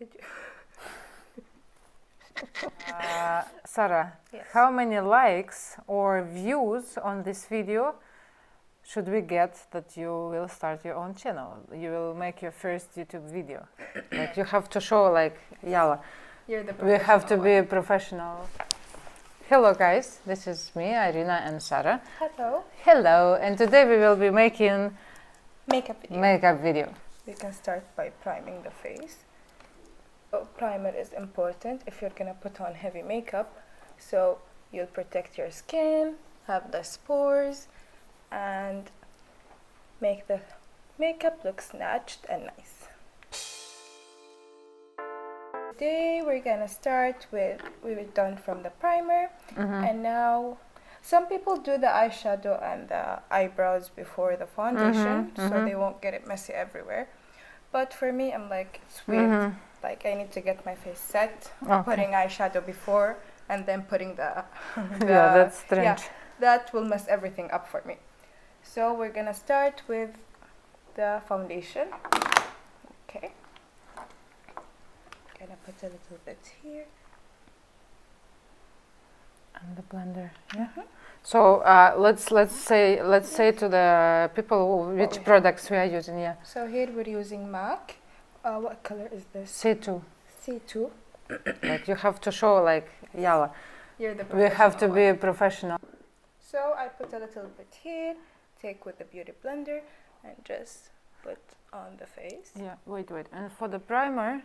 Did you? Sara, Yes. how many likes or views on this video should we get that you will start your own channel? You will make your first YouTube video. Like you have to show like, yalla, You're the we have to professional be one. a professional. Hello guys, this is me, Irina and Sara. Hello. Hello, and today we will be making Makeup video. makeup video. We can start by priming the face. So primer is important if you're gonna put on heavy makeup, so you'll protect your skin, have less pores, and make the makeup look snatched and nice. Today we're gonna start with, we were done from the primer, and now some people do the eyeshadow and the eyebrows before the foundation, so they won't get it messy everywhere. But for me, I'm like, it's weird. Like I need to get my face set, putting eyeshadow before, and then putting the, Yeah, that's strange. yeah, that will mess everything up for me. So we're gonna start with the foundation. Okay. Gonna put a little bit here. And the blender, yeah. So let's say to the people which products we are using. Yeah. So here we're using MAC. What color is this? C2. C2. Like you have to show like, yalla, You're the we have to professional be one. a professional. So I put a little bit here, take with the beauty blender, and just put on the face. Yeah, wait. And for the primer,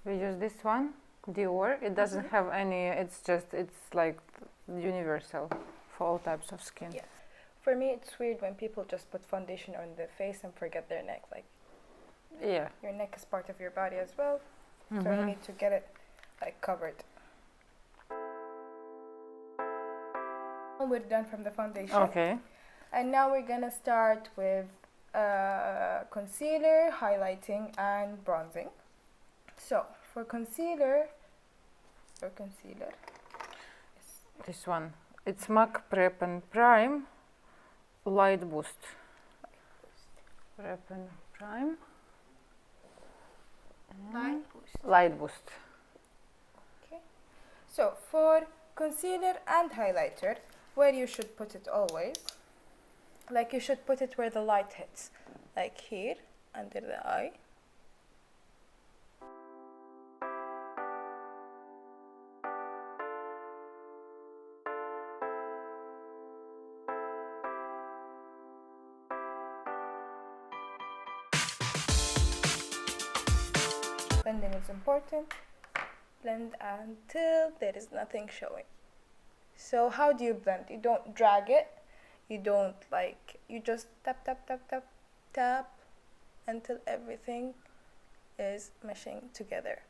we use this one, Dior. It doesn't have any, it's like universal for all types of skin. Yeah. For me, it's weird when people just put foundation on the face and forget their neck. Like, Yeah. your neck is part of your body as well, so you need to get it like covered. We're done from the foundation. Okay. And now we're gonna start with concealer, highlighting, and bronzing. So for concealer, This one. It's MAC Prep and Prime Light Boost. Prep and Prime. light boost. Light Boost. Okay. So for concealer and highlighter, where you should put it always, like you should put it where the light hits, like here under the eye. Blending is important. Blend until there is nothing showing. So how do you blend? You don't drag it. You don't like, you just tap, tap, tap, tap, tap until everything is meshing together.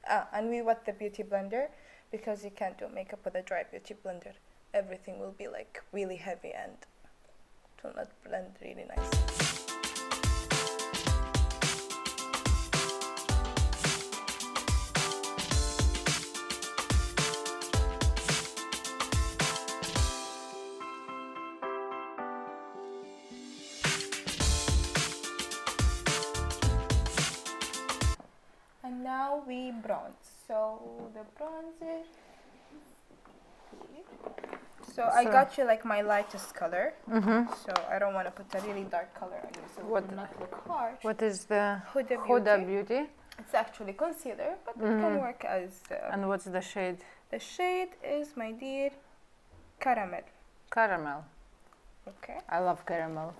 And we wet the beauty blender because you can't do makeup with a dry beauty blender. Everything will be like really heavy and it will not blend really nice. And now we bronze. So the bronzer. So I got you like my lightest color. So I don't want to put a really dark color on you, so it will not look harsh. What is the Huda Beauty? It's actually concealer, but it can work as. And what's the shade? The shade is, my dear, caramel. Caramel. Okay. I love caramel.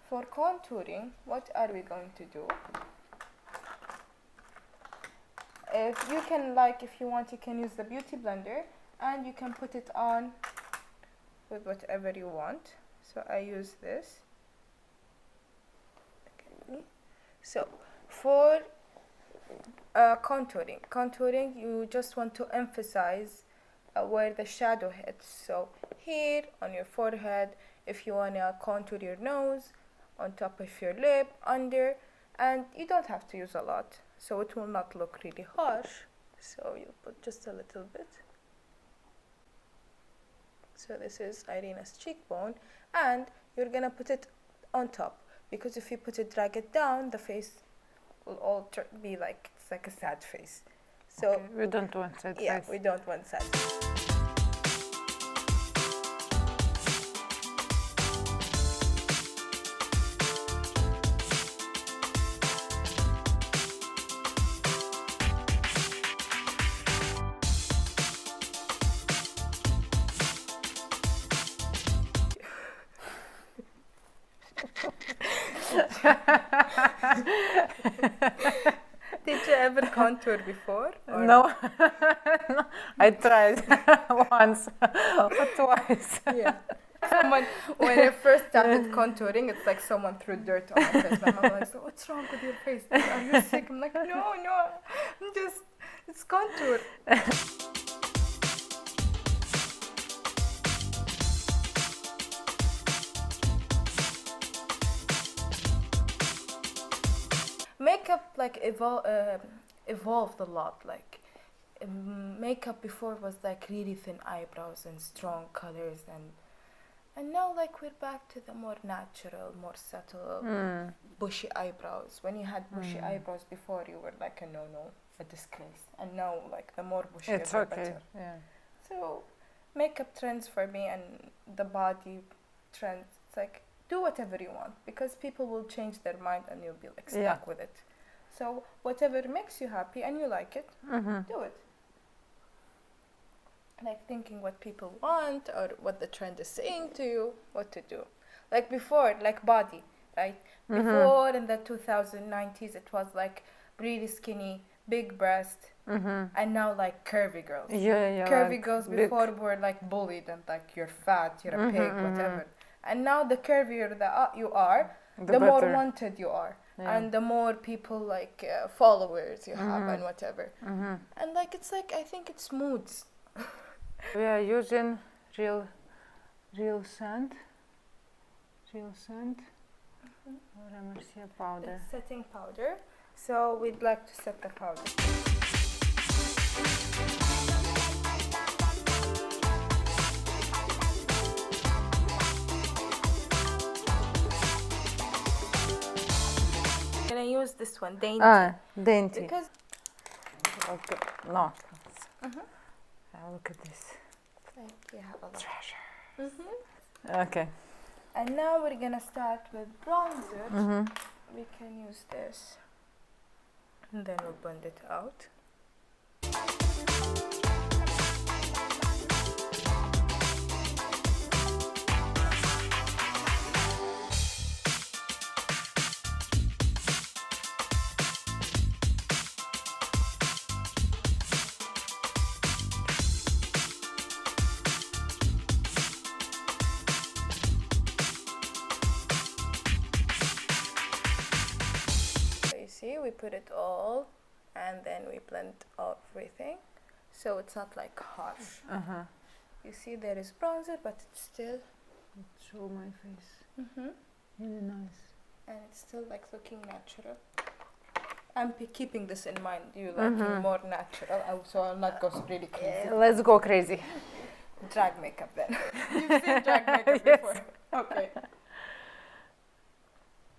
For contouring, what are we going to do? If you can, like, if you want, you can use the beauty blender and you can put it on with whatever you want. So I use this. Okay. So for contouring, you just want to emphasize where the shadow hits. So here on your forehead, if you want to contour your nose, on top of your lip, under, and you don't have to use a lot, so it will not look really harsh. So you put just a little bit. So this is Irina's cheekbone, and you're gonna put it on top, because if you drag it down, the face will all be like, it's like a sad face. So Okay, we don't want sad yeah, face. we don't want sad face. Did you ever contour before? Or No. No, I tried once or twice. yeah. When I first started contouring, it's like someone threw dirt on my face. My mom was like, so what's wrong with your face? Are you sick? I'm like, no, it's contour. Makeup like evolved a lot. Like makeup before was like really thin eyebrows and strong colors, and now like we're back to the more natural, more subtle, bushy eyebrows. When you had bushy eyebrows before, you were like a no, a disgrace. And now like the more bushy, It's the okay. better. Yeah. So makeup trends for me and the body trends, it's like do whatever you want, because people will change their mind and you'll be like stuck with it. So whatever makes you happy and you like it, do it. Like thinking what people want or what the trend is saying to you, what to do. Like before, like body, right? Before in the 2090s, it was like really skinny, big breast, and now like curvy girls. Yeah. Curvy Like girls big. before were like bullied and like you're fat, you're a pig, whatever. And now the curvier you are, the more better. wanted you are. Yeah. And the more people like followers you have and whatever. And like it's like, I think it's moods. We are using real sand. Remercier powder. It's setting powder. So we'd like to set the powder. Can I use this one, dainty? Dainty. Because Okay. No. Look at this. like you have a lot. Treasure. Okay. And now we're gonna start with bronzer. We can use this, and then we'll blend it out. See, we put it all and then we blend everything, so it's not like harsh. You see there is bronzer, but it's still Show my face. Really nice. and it's still like looking natural. I'm keeping this in mind, you like more natural, so I'll not go really crazy. Let's go crazy. Drag makeup then. You've seen drag makeup before. Okay.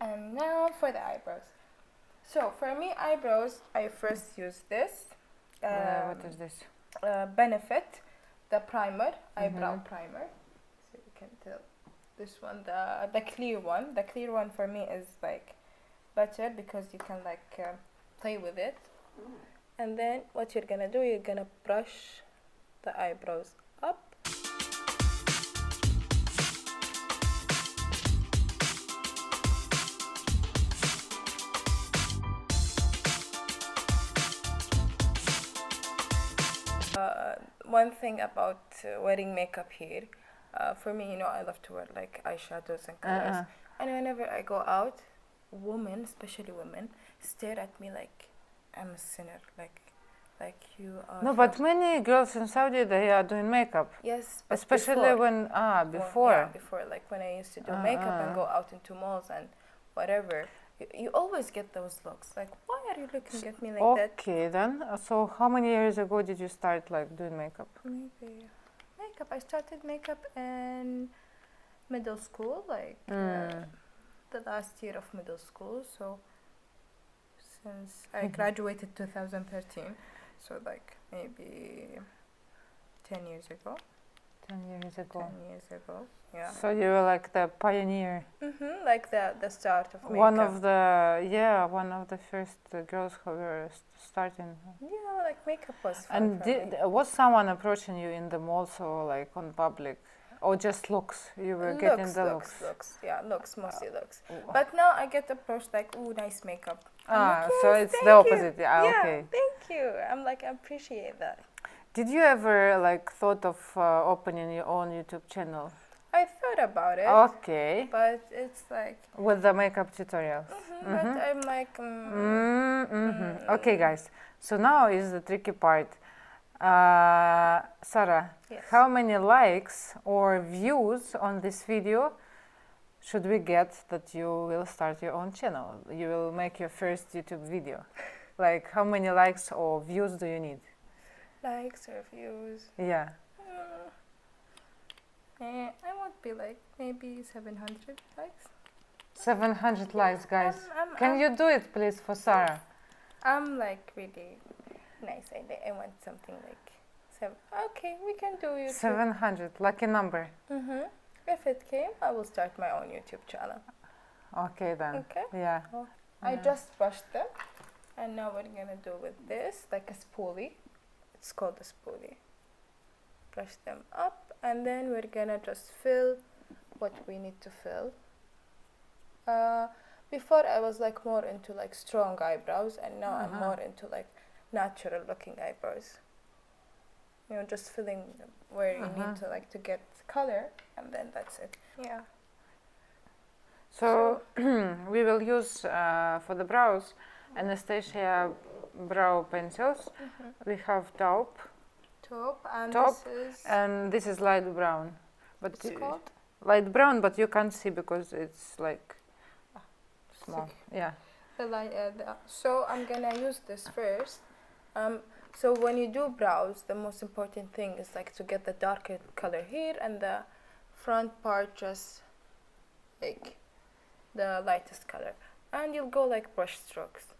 And now for the eyebrows. So for me, eyebrows, I first use this. What is this? Benefit, the primer, eyebrow primer. So you can tell this one, the clear one. The clear one for me is like better because you can like play with it. And then what you're gonna do, you're gonna brush the eyebrows up. One thing about wearing makeup here, for me, I love to wear like eyeshadows and colors. And whenever I go out, women, especially women, stare at me like I'm a sinner, like you are. No, but many girls in Saudi, they are doing makeup. Yes, but Especially before. when, before. Yeah, before, like when I used to do makeup and go out into malls and whatever. You always get those looks. Like, why are you looking at me like that? Okay, then. So how many years ago did you start like doing makeup? Maybe makeup. I started makeup in middle school, like the last year of middle school. So since I graduated 2013, so like maybe 10 years ago. 10 years ago. 10 years ago, yeah. So you were like the pioneer. Like the start of makeup. One of the first girls who were starting. Yeah, like makeup was fun And for me. was someone approaching you in the malls or like on public, or just looks? You were getting the looks. Yeah, mostly looks. But now I get approached like, ooh, nice makeup. Ah, like, so yes, it's thank the opposite. you. Yeah, Yeah, okay. thank you. I'm like, I appreciate that. Did you ever like thought of opening your own YouTube channel? I thought about it. Okay. But it's like. With the makeup tutorials. But I'm like. Okay, guys. So now is the tricky part. Sara, Yes. how many likes or views on this video should we get that you will start your own channel? You will make your first YouTube video. Like, how many likes or views do you need? Likes or views. Yeah. I won't be like maybe 700 likes. 700 likes, guys. Can I'm- you do it, please, for Sara? I'm like really nice. I want something like 7. Okay, we can do YouTube. 700, lucky number. If it came, I will start my own YouTube channel. Okay, then. Okay. Yeah. I just brushed them, and now we're gonna do with this like a spoolie. It's called a spoolie. Brush them up, and then we're gonna just fill what we need to fill. Before I was like more into like strong eyebrows, and now I'm more into like natural looking eyebrows. You know, just filling where you need to like to get color, and then that's it. Yeah. So we will use for the brows Anastasia brow pencils. We have taupe, and this is light brown. But What's it called? Light brown, but you can't see because it's like small. Okay. Yeah. So I'm gonna use this first. So when you do brows, the most important thing is like to get the darker color here, and the front part just like the lightest color, and you'll go like brush strokes.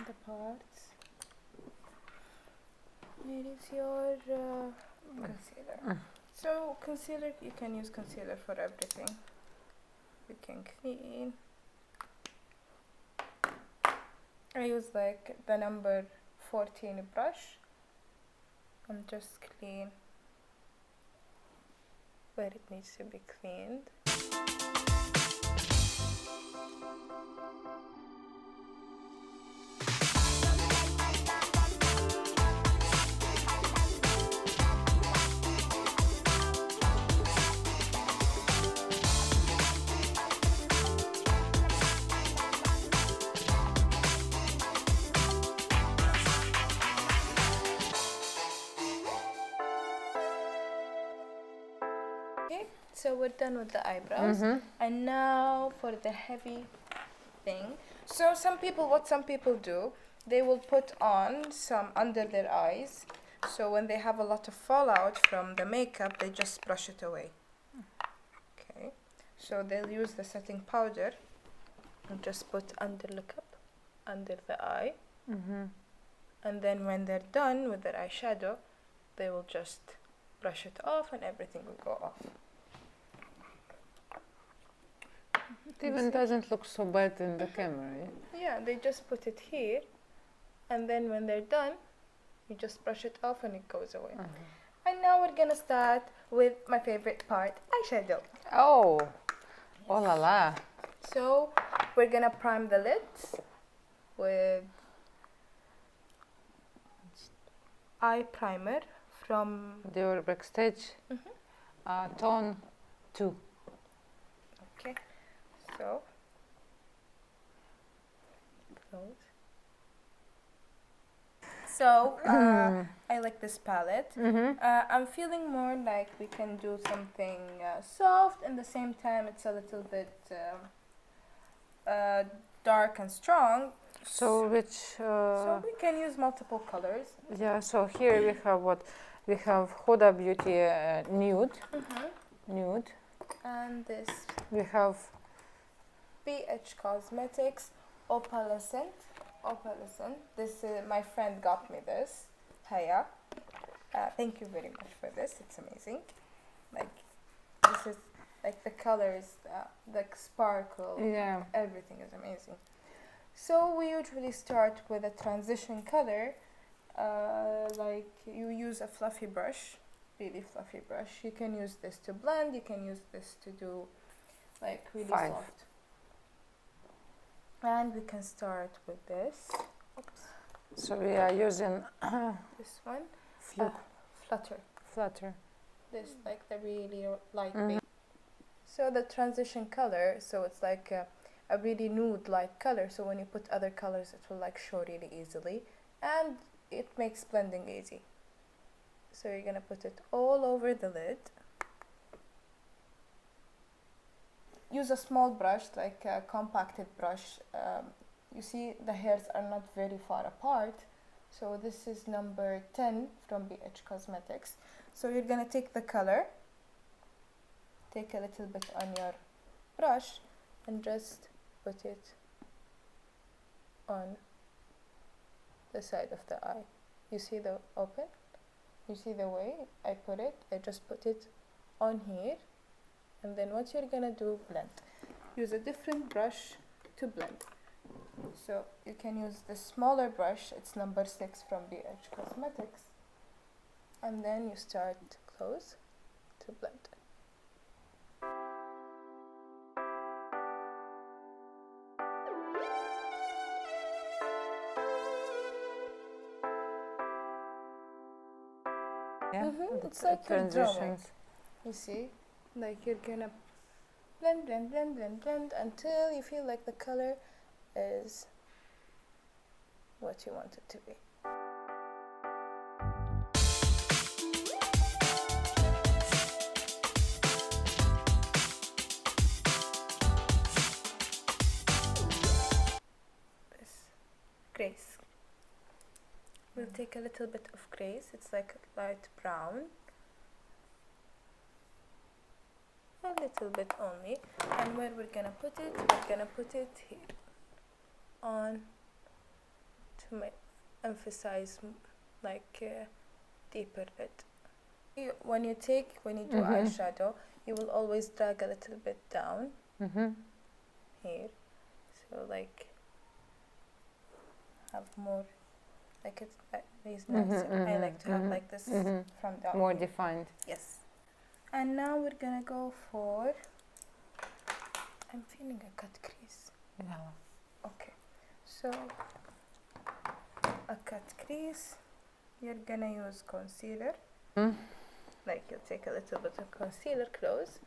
The parts. Where is your concealer? So concealer, you can use concealer for everything. You can clean. I use like the number 14 brush and just clean where it needs to be cleaned. Okay, so we're done with the eyebrows, and now for the heavy thing. So what some people do, they will put on some under their eyes, so when they have a lot of fallout from the makeup, they just brush it away. Okay, so they'll use the setting powder and just put under the eye, and then when they're done with their eyeshadow, they will just brush it off and everything will go off. It even doesn't look so bad in the camera. Yeah, they just put it here, and then when they're done, you just brush it off and it goes away. And now we're gonna start with my favorite part, eyeshadow. Oh, oh la la. So we're gonna prime the lids with eye primer from Dior Backstage Tone 2. Okay, so close. So I like this palette. I'm feeling more like we can do something soft, and at the same time it's a little bit dark and strong. So which? So we can use multiple colors. Yeah. So here we have what? We have Huda Beauty nude. Nude. And this We have BH Cosmetics Opalescent. Opalescent. This my friend got me this. Haya. Thank you very much for this. It's amazing. Like this is like the colors, the sparkle. yeah. Everything is amazing. So we usually start with a transition color. Like you use a fluffy brush, really fluffy brush. You can use this to blend. You can use this to do like really soft. And we can start with this. Oops. So we are using This one. Flutter. Flutter. This like the really light base. So the transition color, so it's like a really nude light color. So when you put other colors, it will like show really easily, and it makes blending easy. So you're gonna put it all over the lid. Use a small brush, like a compacted brush. You see the hairs are not very far apart. So this is number 10 from BH Cosmetics. So you're gonna take the color, take a little bit on your brush, and just put it on the side of the eye. You see the open? You see the way I put it? I just put it on here, and then what you're gonna do, blend. Use a different brush to blend. So you can use the smaller brush, it's number 6 from BH Cosmetics, and then you start close to blend. Yeah. It's like you're drawing. You see, like you're gonna blend, blend, blend, blend, blend until you feel like the color is what you want it to be. This grace. We'll take a little bit of grace. It's like light brown. A little bit only. And where we're gonna put it? We're gonna put it here on to emphasize like deeper lid. When you do eyeshadow, you will always drag a little bit down here. So like have more. Like it's nice. I like to have like this from down. More defined. Yes. And now we're gonna go for. I'm feeling a cut crease. Yeah. Okay. So a cut crease. You're gonna use concealer. Like you'll take a little bit of concealer close.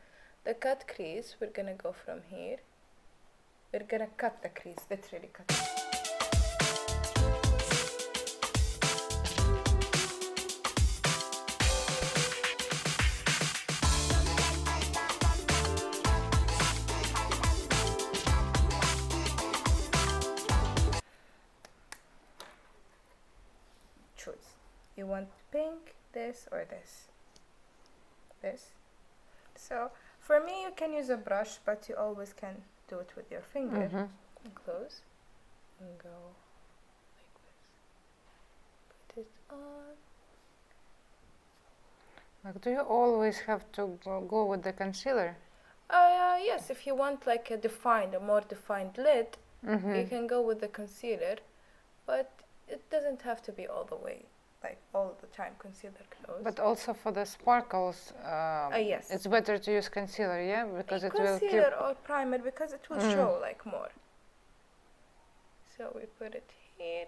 The cut crease. We're gonna go from here. We're gonna cut the crease. Literally cut it. You want pink, this or this? This. So for me, you can use a brush, but you always can do it with your finger. And close and go like this. Put it on. Like, do you always have to go with the concealer? Yes, if you want like a more defined lid, you can go with the concealer, but it doesn't have to be all the way. Like all the time concealer close. But also for the sparkles, yes. It's better to use concealer, yeah, because it will keep. Concealer or primer, because it will show like more. So we put it here,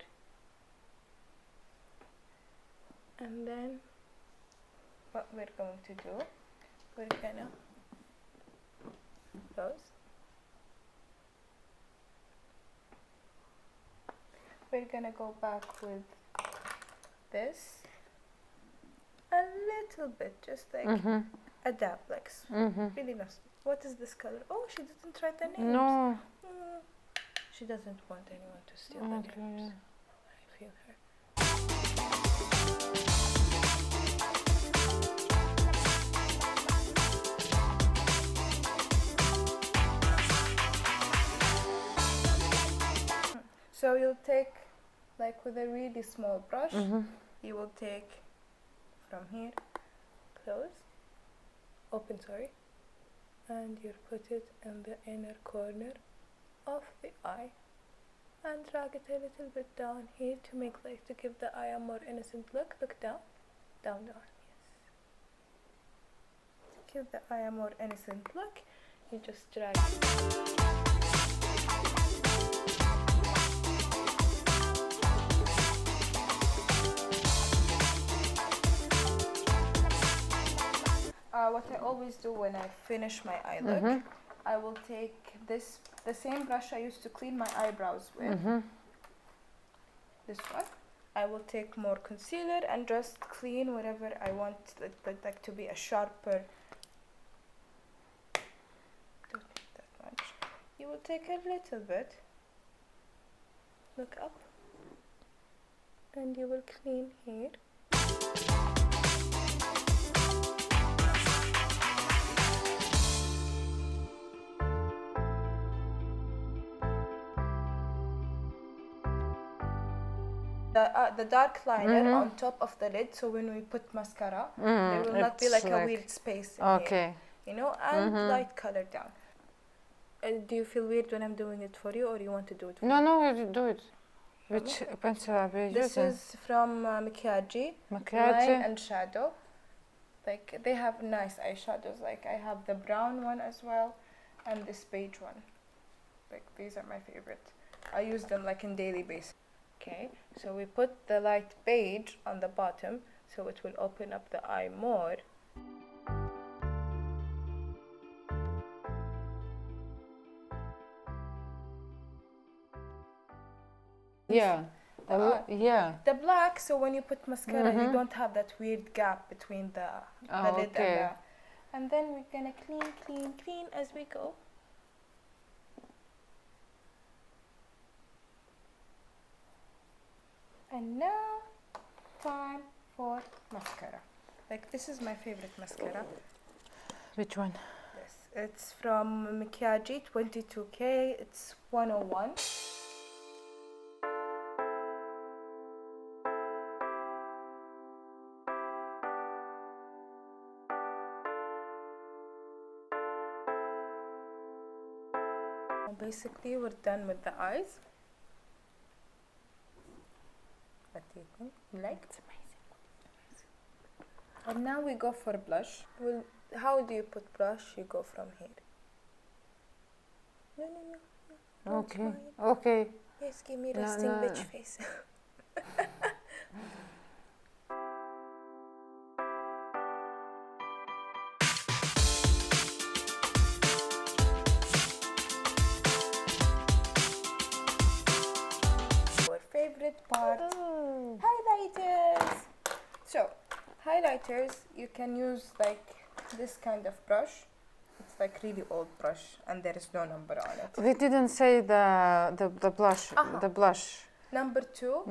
and then what we're going to do, we're gonna close. We're gonna go back with this a little bit, just like a dab, like really nice. What is this color? Oh, she didn't write the names. No. She doesn't want anyone to steal the lips. Okay. I feel her. So you'll take, like with a really small brush, you will take from here, open, and you'll put it in the inner corner of the eye and drag it a little bit down here to make, like, to give the eye a more innocent look. Look down, down, yes. To give the eye a more innocent look, you just drag it. What I always do when I finish my eye look, I will take the same brush I used to clean my eyebrows with, this one. I will take more concealer and just clean wherever I want it like to be a sharper. Don't need that much. You will take a little bit, look up, and you will clean here. The dark liner on top of the lid, so when we put mascara, there will not be like a weird space in here, you know, and light color down. Do you feel weird when I'm doing it for you, or you want to do it for me? No, you do it. Which pencil are you using? This is from Makiaji, line and shadow. Like, they have nice eyeshadows. Like, I have the brown one as well, and this beige one. Like, these are my favorite. I use them like in daily basis. Okay, so we put the light beige on the bottom, so it will open up the eye more. Yeah. The black, so when you put mascara, you don't have that weird gap between the lid and the... And then we're gonna clean as we go. And now, time for mascara. Like, this is my favorite mascara. Which one? This. It's from Makiaji, 22K. It's 101. Basically, we're done with the eyes. What do you think? You like? It's amazing. And now we go for blush. Well, how do you put blush? You go from here. No. Okay. Yes, give me resting bitch face. Favorite part, highlighters. So highlighters, you can use like this kind of brush. It's like really old brush and there is no number on it. We didn't say the blush. The blush number two,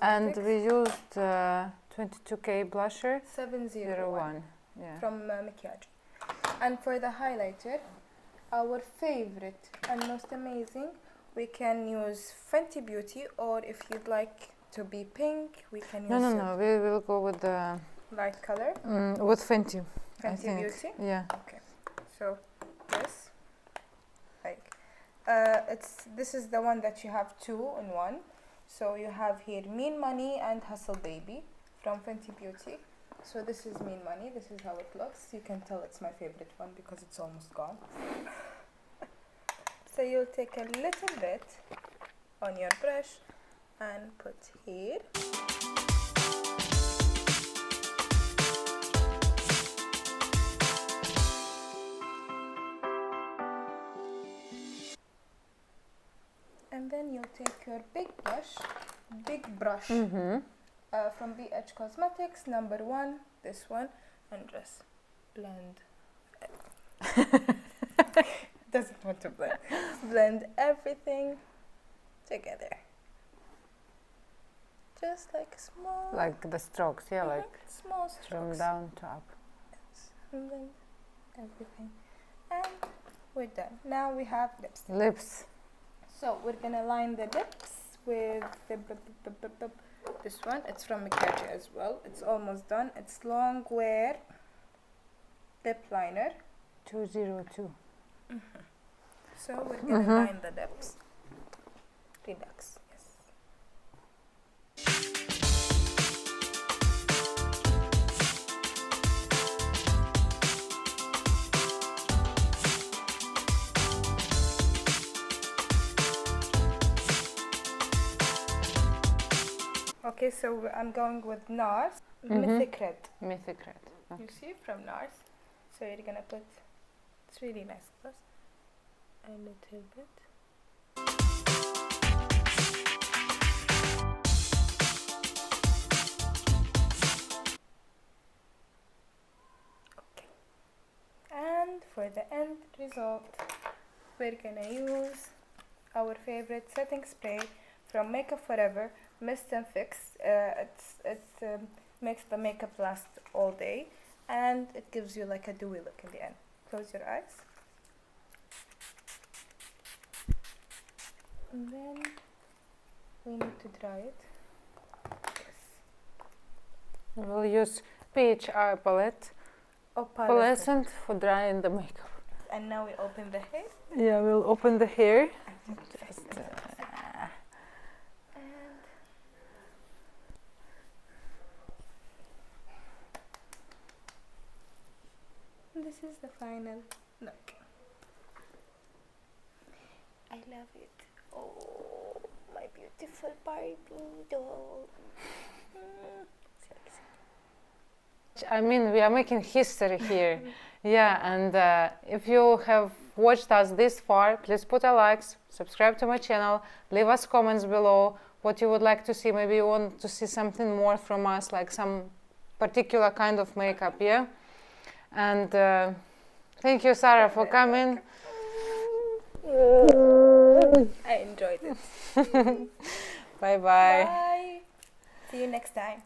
and we used 22K blusher 701 from Makiaji. And for the highlighter, our favorite and most amazing, we can use Fenty Beauty, or if you'd like to be pink, we can use... No, we will go with the... light color? With Fenty. Fenty Beauty? Yeah. Okay. So, this. Like, this is the one that you have two in one. So you have here Mean Money and Hustle Baby from Fenty Beauty. So this is Mean Money. This is how it looks. You can tell it's my favorite one because it's almost gone. So you'll take a little bit on your brush and put here. And then you'll take your big brush from Beatz Cosmetics, number 1, this one, and just blend. doesn't want to blend. Blend everything together. Just like small. Like the strokes, yeah, like small from strokes. down to up. And blend everything. And we're done. Now we have lips. Lips. So we're gonna line the lips with this one. It's from Mikachi as well. It's almost done. It's long wear lip liner. 202. So we're gonna line the lips. Relax. Yes. Okay, so I'm going with NARS Mythic Red. Mythic red. You see from NARS. So you're gonna put, it's really nice gloss, a little bit. Okay. And for the end result, we're gonna use our favorite setting spray from Makeup Forever, Mist and Fix. It makes the makeup last all day, and it gives you like a dewy look in the end. Close your eyes. And then we need to dry it. Yes. We'll use peach eye palette. Opalescent for drying the makeup. And now we open the hair. Yeah, we'll open the hair. Just, and this is the final look. I love it. Oh, my beautiful Barbie doll. I mean, we are making history here. Yeah, and if you have watched us this far, please put a like, subscribe to my channel, leave us comments below what you would like to see. Maybe you want to see something more from us, like some particular kind of makeup, yeah? And thank you, Sara, for coming. I enjoyed it. Bye-bye. Bye. See you next time.